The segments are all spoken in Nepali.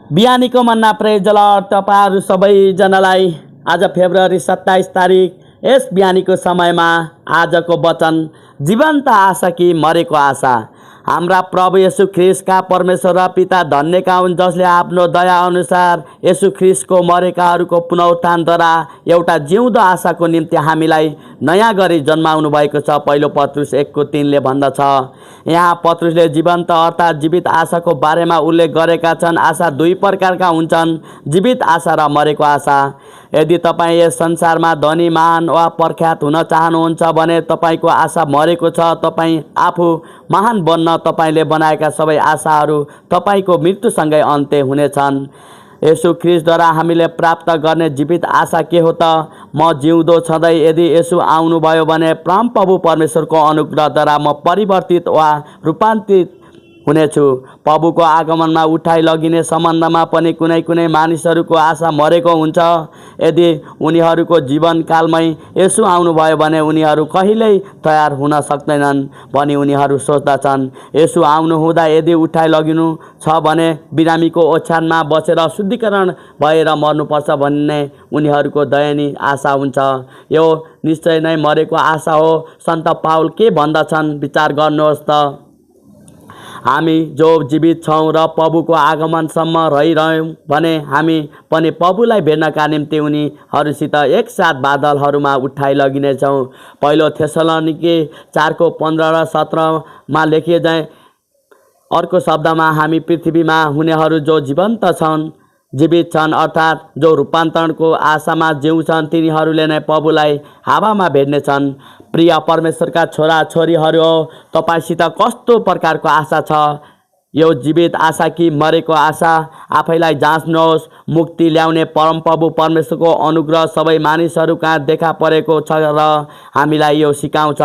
बिहानीको मन्ना प्रेज द लर्ड। तपाईहरू सबैजनालाई आज फेब्रुअरी 27 तारिक यस बिहानीको समयमा आजको वचन जीवन्त आशा कि मरेको आशा। हाम्रा प्रभु येशू ख्रीष्टका परमेश्वर र पिता धन्यका हुन् जसले आफ्नो दया अनुसार येशू ख्रीष्टको मरेकाहरूको पुनरुत्थानद्वारा एउटा जिउँदो आशाको निम्ति हामीलाई नयाँ गरी जन्माउनु भएको छ। पहिलो पत्रुस 1:3 भन्दछ। यहाँ पत्रुसले जीवन्त अर्थात् जीवित आशाको बारेमा उल्लेख गरेका छन्। आशा दुई प्रकारका हुन्छन्, जीवित आशा र मरेको आशा। यदि तपाईँ यस संसारमा धनी महान वा प्रख्यात हुन चाहनुहुन्छ भने तपाईँको आशा मरेको छ। तपाईँ आफू महान बन्न तपाईँले बनाएका सबै आशाहरू तपाईँको मृत्युसँगै अन्त्य हुनेछन्। येशू ख्रीष्टद्वारा हामीले प्राप्त गर्ने जीवित आशा के हो त? म जिउँदो छँदै यदि येशू आउनुभयो भने परमप्रभु परमेश्वरको अनुग्रहद्वारा म परिवर्तित वा रूपान्तरित हुनेछु। प्रभुको आगमनमा उठाइ लगिने सम्बन्धमा पनि कुनै कुनै मानिसहरूको आशा मरेको हुन्छ। यदि उनीहरूको जीवनकालमै येशू आउनुभयो भने उनीहरू कहिल्यै तयार हुन सक्दैनन् भनी उनीहरू सोच्दछन्। येशू आउनुहुँदा यदि उठाइ लगिनु छ भने बिरामीको ओछ्यानमा बसेर शुद्धिकरण भएर मर्नुपर्छ भन्ने उनीहरूको दयनीय आशा हुन्छ। यो निश्चय नै मरेको आशा हो। सन्त पाउल के भन्दछन् विचार गर्नुहोस् त। हामी जो जीवित छौँ र प्रभुको आगमनसम्म रहिरह्यौँ भने हामी पनि प्रभुलाई भेट्नका निम्ति उनीहरूसित एकसाथ बादलहरूमा उठाइ लगिनेछौँ। पहिलो थेसलोनिके 4:15 र 17 लेखिए चाहिँ अर्को शब्दमा हामी पृथ्वीमा हुनेहरू जो जीवित छन् अर्थात् जो रूपान्तरणको आशामा जिउँछन् तिनीहरूले नै प्रभुलाई हावामा भेट्नेछन्। प्रिय परमेश्वरका छोरा छोरीहरू हो, तपाईसित कस्तो प्रकारको आशा छ? यो जीवित आशा कि मरेको आशा? आफैलाई जाँच्नुहोस्। मुक्ति ल्याउने परमप्रभु परमेश्वरको अनुग्रह सबै मानिसहरू कहाँ देखा परेको छ र हामीलाई यो सिकाउँछ।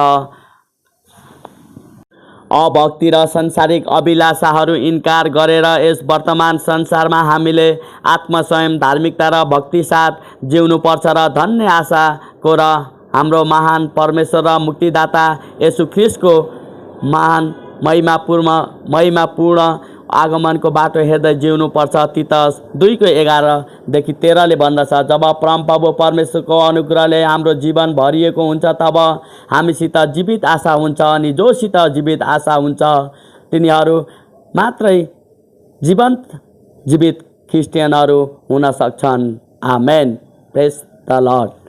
अभक्ति र संसारिक अभिलाषाहरू इन्कार गरेर यस वर्तमान संसारमा हामीले आत्मसंयम, धार्मिकता र भक्ति साथ जिउनुपर्छ र धन्य आशाको र हाम्रो महान परमेश्वर र मुक्तिदाता येशू ख्रीष्टको महान महिमापूर्ण आगमनको बाटो हेर्दै जिउनुपर्छ। तीतस 2:11-13 भन्दछ। जब परमप्रभु परमेश्वरको अनुग्रहले हाम्रो जीवन भरिएको हुन्छ तब हामीसित जीवित आशा हुन्छ अनि जोसित जीवित आशा हुन्छ तिनीहरू मात्रै जीवित क्रिस्चियनहरू हुन सक्छन्। आमेन। प्रेज द लर्ड।